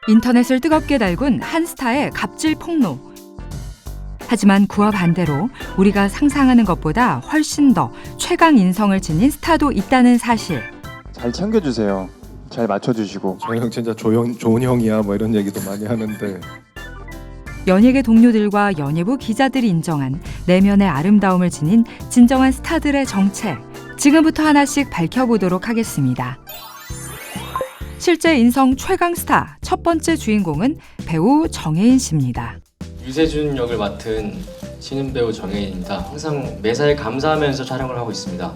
인터넷을 뜨겁게 달군 한 스타의 갑질 폭로. 하지만 그와 반대로 우리가 상상하는 것보다 훨씬 더 최강 인성을 지닌 스타도 있다는 사실. 잘 챙겨주세요. 잘 맞춰주시고. 저 형 진짜 좋은 형이야 뭐 이런 얘기도 많이 하는데 연예계 동료들과 연예부 기자들이 인정한 내면의 아름다움을 지닌 진정한 스타들의 정체. 지금부터 하나씩 밝혀보도록 하겠습니다. 실제 인성 최강 스타 첫 번째 주인공은 배우 정혜인 씨입니다. 유세준 역을 맡은 신인 배우 정혜인입니다. 항상 매사에 감사하면서 촬영을 하고 있습니다.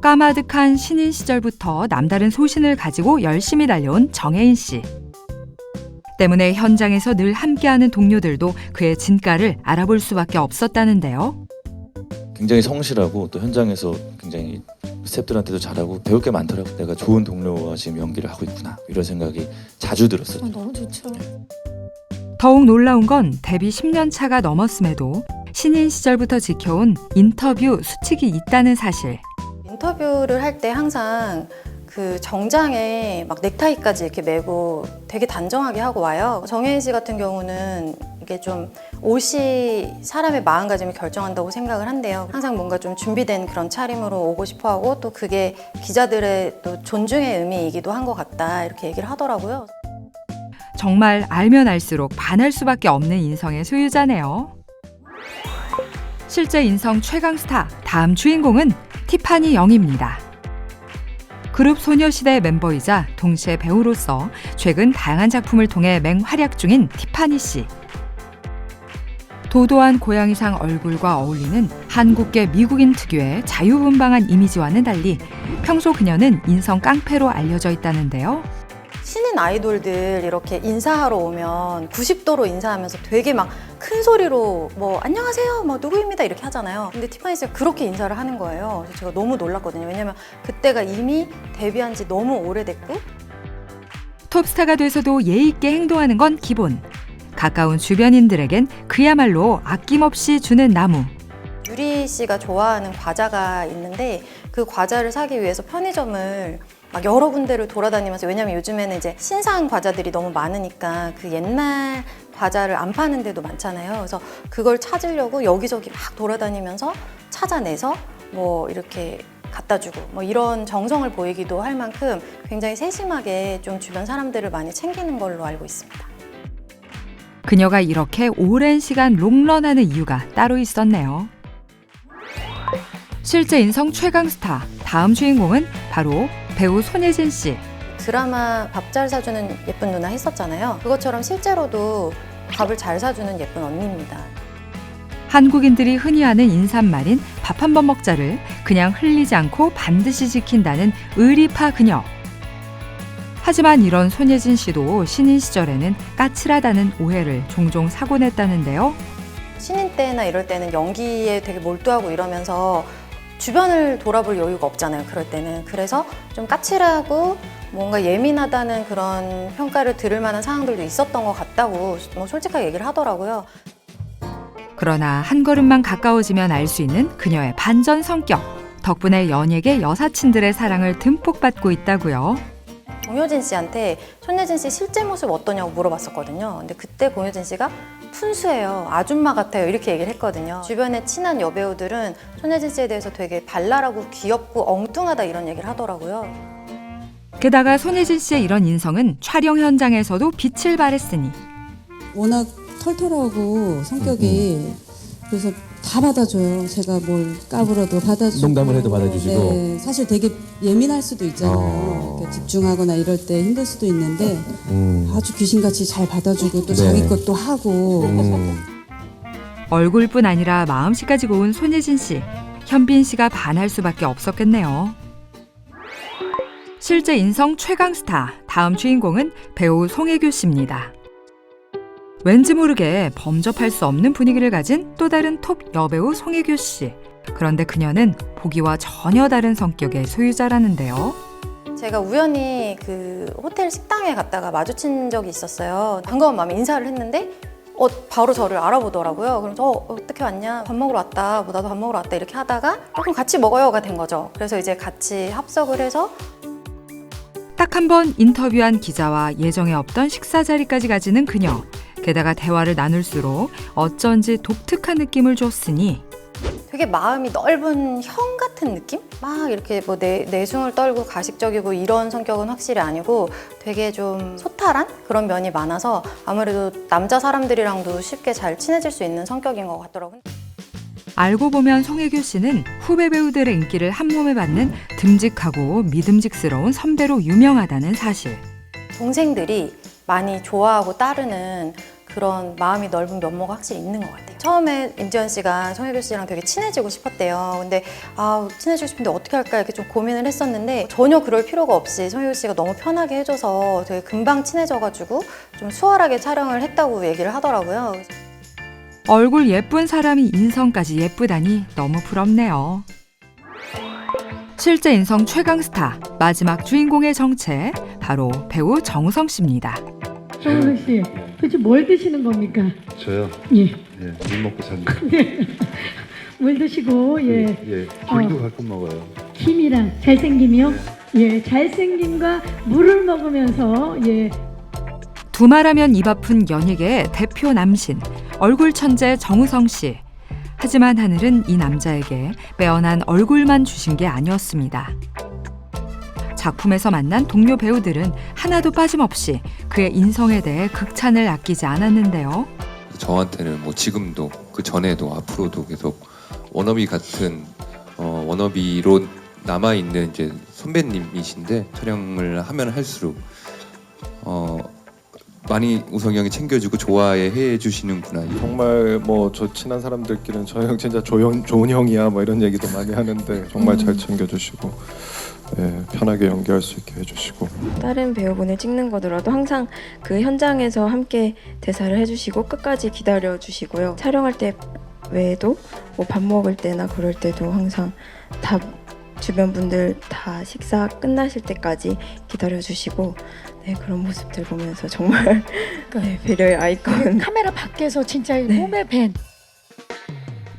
까마득한 신인 시절부터 남다른 소신을 가지고 열심히 달려온 정혜인 씨. 때문에 현장에서 늘 함께하는 동료들도 그의 진가를 알아볼 수밖에 없었다는데요. 굉장히 성실하고 또 현장에서 굉장히 스태프들한테도 잘하고 배울 게 많더라고. 내가 좋은 동료와 지금 연기를 하고 있구나 이런 생각이 자주 들었어요. 너무 좋죠. 더욱 놀라운 건 데뷔 10년 차가 넘었음에도 신인 시절부터 지켜온 인터뷰 수칙이 있다는 사실. 인터뷰를 할 때 항상 그 정장에 막 넥타이까지 이렇게 매고 되게 단정하게 하고 와요. 정혜인 씨 같은 경우는 이게 좀 옷이 사람의 마음가짐을 결정한다고 생각을 한대요. 항상 뭔가 좀 준비된 그런 차림으로 오고 싶어 하고 또 그게 기자들의 또 존중의 의미이기도 한 것 같다 이렇게 얘기를 하더라고요. 정말 알면 알수록 반할 수밖에 없는 인성의 소유자네요. 실제 인성 최강 스타 다음 주인공은 티파니 영입니다. 그룹 소녀시대 멤버이자 동시에 배우로서 최근 다양한 작품을 통해 맹활약 중인 티파니 씨. 도도한 고양이상 얼굴과 어울리는 한국계 미국인 특유의 자유분방한 이미지와는 달리 평소 그녀는 인성 깡패로 알려져 있다는데요. 신인 아이돌들 이렇게 인사하러 오면 90도로 인사하면서 되게 막 큰 소리로 뭐 안녕하세요 뭐 누구입니다 이렇게 하잖아요. 근데 티파니 씨가 그렇게 인사를 하는 거예요. 그래서 제가 너무 놀랐거든요. 왜냐면 그때가 이미 데뷔한 지 너무 오래됐고 톱스타가 돼서도 예의 있게 행동하는 건 기본. 가까운 주변인들에겐 그야말로 아낌없이 주는 나무. 유리 씨가 좋아하는 과자가 있는데 그 과자를 사기 위해서 편의점을 막 여러 군데를 돌아다니면서, 왜냐면 요즘에는 이제 신상 과자들이 너무 많으니까 그 옛날 과자를 안 파는 데도 많잖아요. 그래서 그걸 찾으려고 여기저기 막 돌아다니면서 찾아내서 뭐 이렇게 갖다 주고 뭐 이런 정성을 보이기도 할 만큼 굉장히 세심하게 좀 주변 사람들을 많이 챙기는 걸로 알고 있습니다. 그녀가 이렇게 오랜 시간 롱런하는 이유가 따로 있었네요. 실제 인성 최강 스타 다음 주인공은 바로 배우 손예진 씨. 드라마 밥 잘 사주는 예쁜 누나 했었잖아요. 그것처럼 실제로도 밥을 잘 사주는 예쁜 언니입니다. 한국인들이 흔히 하는 인사말인 밥 한 번 먹자를 그냥 흘리지 않고 반드시 지킨다는 의리파 그녀. 하지만 이런 손예진 씨도 신인 시절에는 까칠하다는 오해를 종종 사곤 했다는데요. 신인 때나 이럴 때는 연기에 되게 몰두하고 이러면서 주변을 돌아볼 여유가 없잖아요, 그럴 때는. 그래서 좀 까칠하고 뭔가 예민하다는 그런 평가를 들을 만한 상황들도 있었던 것 같다고 뭐 솔직하게 얘기를 하더라고요. 그러나 한 걸음만 가까워지면 알 수 있는 그녀의 반전 성격. 덕분에 연예계 여사친들의 사랑을 듬뿍 받고 있다고요. 공효진 씨한테 손예진 씨 실제 모습 어떠냐고 물어봤었거든요. 근데 그때 공효진 씨가 푼수해요, 아줌마 같아요 이렇게 얘기를 했거든요. 주변에 친한 여배우들은 손예진 씨에 대해서 되게 발랄하고 귀엽고 엉뚱하다 이런 얘기를 하더라고요. 게다가 손예진 씨의 이런 인성은 촬영 현장에서도 빛을 발했으니 워낙 털털하고 성격이 그래서 다 받아줘요. 제가 뭘 까불어도 받아주고 농담을 해도 받아주시고. 네, 사실 되게 예민할 수도 있잖아요. 그러니까 집중하거나 이럴 때 힘들 수도 있는데 아주 귀신같이 잘 받아주고 또 네. 자기 것도 하고 얼굴뿐 아니라 마음씨까지 고운 손예진 씨. 현빈 씨가 반할 수밖에 없었겠네요. 실제 인성 최강 스타 다음 주인공은 배우 송혜교 씨입니다. 왠지 모르게 범접할 수 없는 분위기를 가진 또 다른 톱 여배우 송혜교 씨. 그런데 그녀는 보기와 전혀 다른 성격의 소유자라는데요. 제가 우연히 그 호텔 식당에 갔다가 마주친 적이 있었어요. 반가운 마음에 인사를 했는데 바로 저를 알아보더라고요. 그래서 어떻게 왔냐? 밥 먹으러 왔다. 뭐 나도 밥 먹으러 왔다. 이렇게 하다가 그럼 같이 먹어요가 된 거죠. 그래서 이제 같이 합석을 해서 딱 한 번 인터뷰한 기자와 예정에 없던 식사 자리까지 가지는 그녀. 게다가 대화를 나눌수록 어쩐지 독특한 느낌을 줬으니 되게 마음이 넓은 형 같은 느낌? 막 이렇게 뭐 내숭을 떨고 가식적이고 이런 성격은 확실히 아니고 되게 좀 소탈한 그런 면이 많아서 아무래도 남자 사람들이랑도 쉽게 잘 친해질 수 있는 성격인 것 같더라고요. 알고 보면 송혜교 씨는 후배 배우들의 인기를 한 몸에 받는 듬직하고 믿음직스러운 선배로 유명하다는 사실. 동생들이 많이 좋아하고 따르는 그런 마음이 넓은 면모가 확실히 있는 것 같아요. 처음에 임지연 씨가 송혜교 씨랑 되게 친해지고 싶었대요. 근데 친해지고 싶은데 어떻게 할까 이렇게 좀 고민을 했었는데 전혀 그럴 필요가 없이 송혜교 씨가 너무 편하게 해줘서 되게 금방 친해져가지고 좀 수월하게 촬영을 했다고 얘기를 하더라고요. 얼굴 예쁜 사람이 인성까지 예쁘다니 너무 부럽네요. 실제 인성 최강 스타, 마지막 주인공의 정체, 바로 배우 정우성 씨입니다. 정우성 씨, 도대체 뭘 드시는 겁니까? 저요? 예. 예, 물 먹고 삽니다. 물 드시고, 예. 예, 김도 가끔 먹어요. 김이랑 잘생김이요? 예, 잘생김과 물을 먹으면서, 예. 두말하면 입 아픈 연예계의 대표 남신, 얼굴 천재 정우성 씨. 하지만 하늘은 이 남자에게 빼어난 얼굴만 주신 게 아니었습니다. 작품에서 만난 동료 배우들은 하나도 빠짐없이 그의 인성에 대해 극찬을 아끼지 않았는데요. 저한테는 뭐 지금도 그 전에도 앞으로도 계속 워너비 같은 워너비로 남아 있는 이제 선배님이신데 촬영을 하면 할수록 많이 우성이 형이 챙겨주고 좋아해 주시는구나. 정말 뭐 저 친한 사람들끼리는 저 형 진짜 좋은 형이야 뭐 이런 얘기도 많이 하는데 정말 잘 챙겨주시고 예, 편하게 연기할 수 있게 해주시고. 다른 배우분을 찍는 거더라도 항상 그 현장에서 함께 대사를 해주시고 끝까지 기다려주시고요. 촬영할 때 외에도 뭐 밥 먹을 때나 그럴 때도 항상 다 주변 분들 다 식사 끝나실 때까지 기다려주시고 네, 그런 모습들 보면서 정말 네, 배려의 아이콘. 카메라 밖에서 진짜 네. 몸에 밴.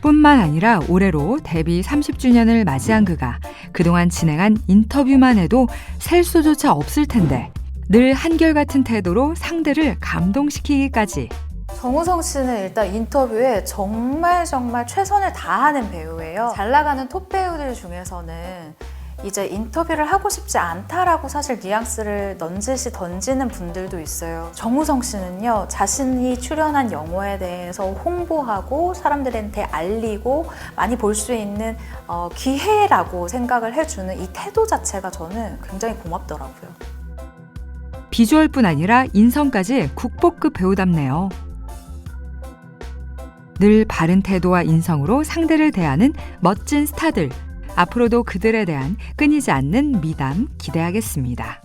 뿐만 아니라 올해로 데뷔 30주년을 맞이한 그가 그동안 진행한 인터뷰만 해도 셀 수조차 없을 텐데 늘 한결같은 태도로 상대를 감동시키기까지. 정우성 씨는 일단 인터뷰에 정말 최선을 다하는 배우예요. 잘 나가는 톱 배우들 중에서는 이제 인터뷰를 하고 싶지 않다라고 사실 뉘앙스를 넌지시 던지는 분들도 있어요. 정우성 씨는요, 자신이 출연한 영화에 대해서 홍보하고 사람들한테 알리고 많이 볼 수 있는 기회라고 생각을 해주는 이 태도 자체가 저는 굉장히 고맙더라고요. 비주얼뿐 아니라 인성까지 국보급 배우답네요. 늘 바른 태도와 인성으로 상대를 대하는 멋진 스타들. 앞으로도 그들에 대한 끊이지 않는 미담 기대하겠습니다.